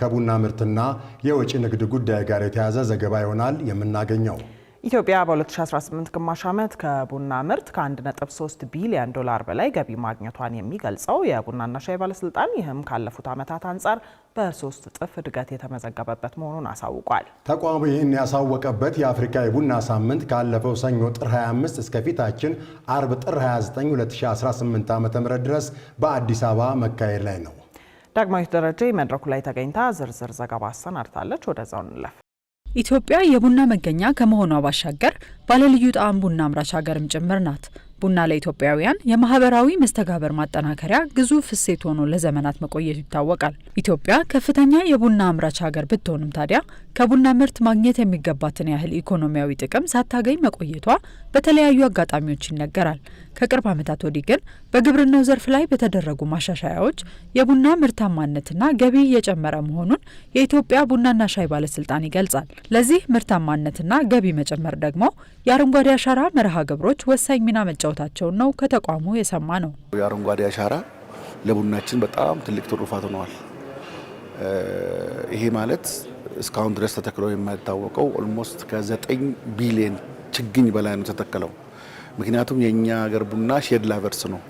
ከቡና ምርትና የወጪ ንግድ ጉዳይ ጋር የተያዘ ዘገባ ይሆናል የምናገኘው። ኢትዮጵያ በ2018 ግማሽ ዓመት ከቡና ምርት ከ1.3 ቢሊዮን ዶላር በላይ ገቢ ማግኘቷን የሚገልጸው የቡናና ሻይ ባለስልጣን ይህም ካለፉት ዓመታት አንጻር በ3 እጥፍ እድገት የተመዘገበበት መሆኑን አሳውቋል። ተቋሙ ይህን ያሳወቀበት የአፍሪካ የቡና ሳምንት ካለፈው ሰኞ ጥር 25 እስከ ፊታችን አርብ ጥር 29 2018 ዓ.ም ድረስ በአዲስ አበባ መካሄድ ላይ ነው። ዳግማዊት ደረጃ መድረኩ ላይ ተገኝታ ዝርዝር ዘገባ አሰናድታለች። ወደዛው እንለፍ። ኢትዮጵያ የቡና መገኛ ከመሆኗ ባሻገር ባለልዩ ጣዕም ቡና አምራች ሀገርም ጭምር ናት። ቡና ለኢትዮጵያውያን የማህበራዊ መስተጋበር ማጠናከሪያ ግዙፍ እሴት ሆኖ ለዘመናት መቆየቱ ይታወቃል። ኢትዮጵያ ከፍተኛ የቡና አምራች ሀገር ብትሆንም ታዲያ ከቡና ምርት ማግኘት የሚገባትን ያህል ኢኮኖሚያዊ ጥቅም ሳታገኝ መቆየቷ በተለያዩ አጋጣሚዎች ይነገራል። ከቅርብ ዓመታት ወዲህ ግን በግብርናው ዘርፍ ላይ በተደረጉ ማሻሻያዎች የቡና ምርታማነትና ገቢ እየጨመረ መሆኑን የኢትዮጵያ ቡናና ሻይ ባለስልጣን ይገልጻል። ለዚህ ምርታማነትና ገቢ መጨመር ደግሞ የአረንጓዴ አሻራ መርሃ ግብሮች ወሳኝ ሚና መጫወታቸውን ነው ከተቋሙ የሰማ ነው። የአረንጓዴ አሻራ ለቡናችን በጣም ትልቅ ትሩፋት ሆነዋል። ይሄ ማለት እስካሁን ድረስ ተተክሎ የማይታወቀው ኦልሞስት ከ9 ቢሊዮን ችግኝ በላይ ነው ተተከለው። ምክንያቱም የኛ ሀገር ቡና ሼድ ላቨርስ ነው።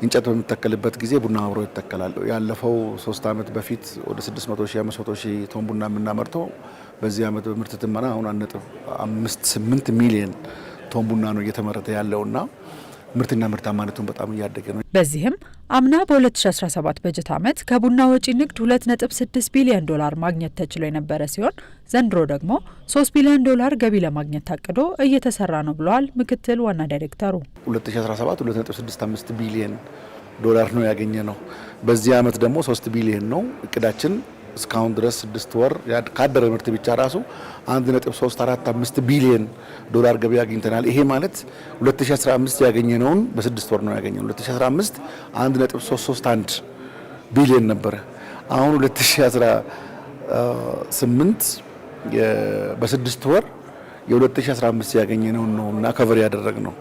እንጨት በሚተከልበት ጊዜ ቡና አብሮ ይተከላል። ያለፈው 3 ዓመት በፊት ወደ 600,000 500,000 ቶን ቡና የምናመርተው በዚህ ዓመት በምርት ትመና አሁን 1.58 ሚሊዮን ቶን ቡና ነው እየተመረተ ያለውና ምርትና ምርታማነቱን በጣም እያደገ ነው። በዚህም አምና በ2017 በጀት ዓመት ከቡና ወጪ ንግድ 2.6 ቢሊዮን ዶላር ማግኘት ተችሎ የነበረ ሲሆን ዘንድሮ ደግሞ 3 ቢሊዮን ዶላር ገቢ ለማግኘት ታቅዶ እየተሰራ ነው ብለዋል ምክትል ዋና ዳይሬክተሩ። 2017 2.65 ቢሊዮን ዶላር ነው ያገኘ ነው። በዚህ ዓመት ደግሞ 3 ቢሊዮን ነው እቅዳችን። እስካሁን ድረስ 6 ወር ካደረ ምርት ብቻ ራሱ 1.345 ቢሊዮን ዶላር ገቢ አግኝተናል። ይሄ ማለት 2015 ያገኘነውን በ6 ወር ነው ያገኘነው። 2015 1.331 ቢሊዮን ነበረ። አሁን 2018 በ6 ወር የ2015 ያገኘነውን ነው እና ከቨር ያደረግነው።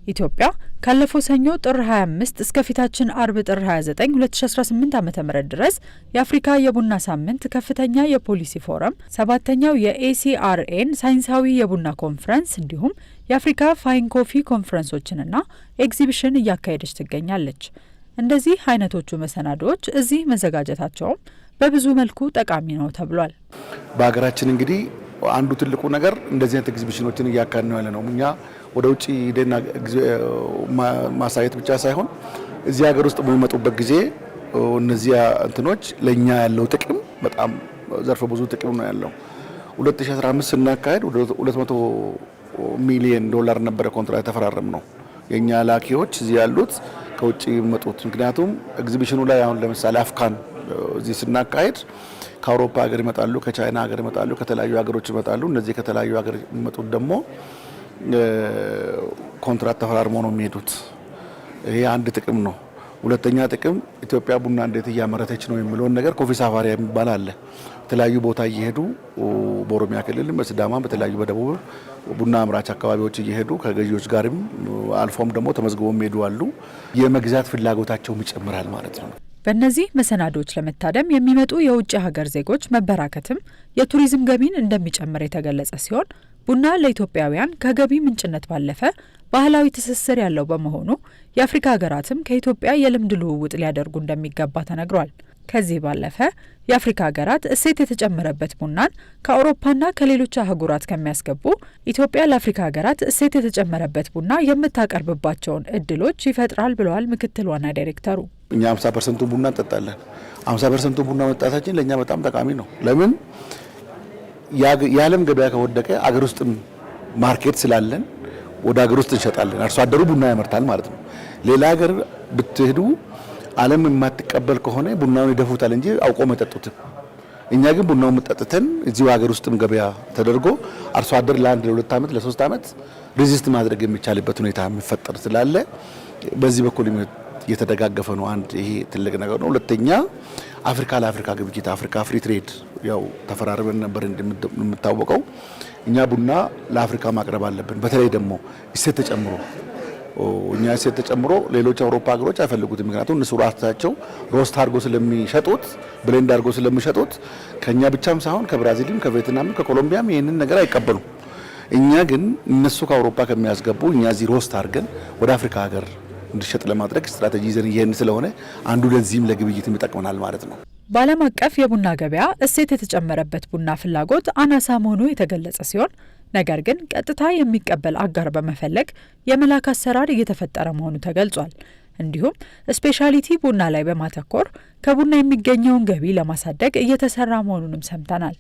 ኢትዮጵያ ካለፈው ሰኞ ጥር 25 እስከ ፊታችን አርብ ጥር 29 2018 ዓ.ም ድረስ የአፍሪካ የቡና ሳምንት ከፍተኛ የፖሊሲ ፎረም፣ 7ኛው የኤሲአርኤን ሳይንሳዊ የቡና ኮንፈረንስ እንዲሁም የአፍሪካ ፋይን ኮፊ ኮንፈረንሶችንና ኤግዚቢሽን እያካሄደች ትገኛለች። እንደዚህ አይነቶቹ መሰናዶዎች እዚህ መዘጋጀታቸውም በብዙ መልኩ ጠቃሚ ነው ተብሏል። በሀገራችን እንግዲህ አንዱ ትልቁ ነገር እንደዚህ አይነት ኤግዚቢሽኖችን እያካሄድን ነው ያለ ነው። እኛ ወደ ውጪ ሄደን ማሳየት ብቻ ሳይሆን እዚህ ሀገር ውስጥ በሚመጡበት ጊዜ እነዚህ እንትኖች ለኛ ያለው ጥቅም በጣም ዘርፈ ብዙ ጥቅም ነው ያለው። 2015 ስናካሄድ 200 ሚሊዮን ዶላር ነበረ ኮንትራት የተፈራረም ነው የኛ ላኪዎች እዚህ ያሉት ከውጪ የሚመጡት። ምክንያቱም ኤግዚቢሽኑ ላይ አሁን ለምሳሌ አፍካን እዚህ ስናካሄድ ከአውሮፓ ሀገር ይመጣሉ፣ ከቻይና ሀገር ይመጣሉ፣ ከተለያዩ ሀገሮች ይመጣሉ። እነዚህ ከተለያዩ ሀገር የሚመጡት ደግሞ ኮንትራት ተፈራርሞ ነው የሚሄዱት። ይሄ አንድ ጥቅም ነው። ሁለተኛ ጥቅም ኢትዮጵያ ቡና እንዴት እያመረተች ነው የሚለውን ነገር ኮፊ ሳፋሪ የሚባል አለ። የተለያዩ ቦታ እየሄዱ በኦሮሚያ ክልል፣ በሲዳማ፣ በተለያዩ በደቡብ ቡና አምራች አካባቢዎች እየሄዱ ከገዢዎች ጋርም አልፎም ደግሞ ተመዝግበው የሚሄዱ አሉ። የመግዛት ፍላጎታቸውም ይጨምራል ማለት ነው። በእነዚህ መሰናዶች ለመታደም የሚመጡ የውጭ ሀገር ዜጎች መበራከትም የቱሪዝም ገቢን እንደሚጨምር የተገለጸ ሲሆን ቡና ለኢትዮጵያውያን ከገቢ ምንጭነት ባለፈ ባህላዊ ትስስር ያለው በመሆኑ የአፍሪካ ሀገራትም ከኢትዮጵያ የልምድ ልውውጥ ሊያደርጉ እንደሚገባ ተነግሯል። ከዚህ ባለፈ የአፍሪካ ሀገራት እሴት የተጨመረበት ቡናን ከአውሮፓና ከሌሎች አህጉራት ከሚያስገቡ ኢትዮጵያ ለአፍሪካ ሀገራት እሴት የተጨመረበት ቡና የምታቀርብባቸውን እድሎች ይፈጥራል ብለዋል ምክትል ዋና ዳይሬክተሩ። እኛ 50% ቡና እንጠጣለን። 50% ቡና መጠጣታችን ለኛ በጣም ጠቃሚ ነው። ለምን የዓለም ገበያ ከወደቀ አገር ውስጥ ማርኬት ስላለን ወደ አገር ውስጥ እንሸጣለን። አርሶ አደሩ ቡና ያመርታል ማለት ነው። ሌላ ሀገር ብትሄዱ ዓለም የማትቀበል ከሆነ ቡናውን ይደፉታል እንጂ አውቆ መጠጡትም። እኛ ግን ቡናውን መጠጥተን እዚሁ ሀገር ውስጥም ገበያ ተደርጎ አርሶ አደር ለ1 ለ2 ዓመት ለ3 ዓመት ሬዚስት ማድረግ የሚቻልበት ሁኔታ የሚፈጠር ስላለ በዚህ በኩል የተደጋገፈ ነው። አንድ ይሄ ትልቅ ነገር ነው። ሁለተኛ አፍሪካ ለአፍሪካ ግብይት አፍሪካ ፍሪ ትሬድ ያው ተፈራርበን ነበር እንደምታወቀው። እኛ ቡና ለአፍሪካ ማቅረብ አለብን። በተለይ ደግሞ እሴት ተጨምሮ እኛ እሴት ተጨምሮ ሌሎች አውሮፓ ሀገሮች አይፈልጉትም። ምክንያቱም እነሱ ራሳቸው ሮስት አድርጎ ስለሚሸጡት ብሌንድ አድርጎ ስለሚሸጡት ከኛ ብቻም ሳይሆን ከብራዚልም ከቪየትናምም ከኮሎምቢያም ይህንን ነገር አይቀበሉም። እኛ ግን እነሱ ከአውሮፓ ከሚያስገቡ እኛ እዚህ ሮስት አድርገን ወደ አፍሪካ ሀገር እንዲሸጥ ለማድረግ ስትራቴጂ ይዘን ይሄን ስለሆነ አንዱ ለዚህም ለግብይትም ይጠቅመናል ማለት ነው። በዓለም አቀፍ የቡና ገበያ እሴት የተጨመረበት ቡና ፍላጎት አናሳ መሆኑ የተገለጸ ሲሆን ነገር ግን ቀጥታ የሚቀበል አጋር በመፈለግ የመላክ አሰራር እየተፈጠረ መሆኑ ተገልጿል። እንዲሁም ስፔሻሊቲ ቡና ላይ በማተኮር ከቡና የሚገኘውን ገቢ ለማሳደግ እየተሰራ መሆኑንም ሰምተናል።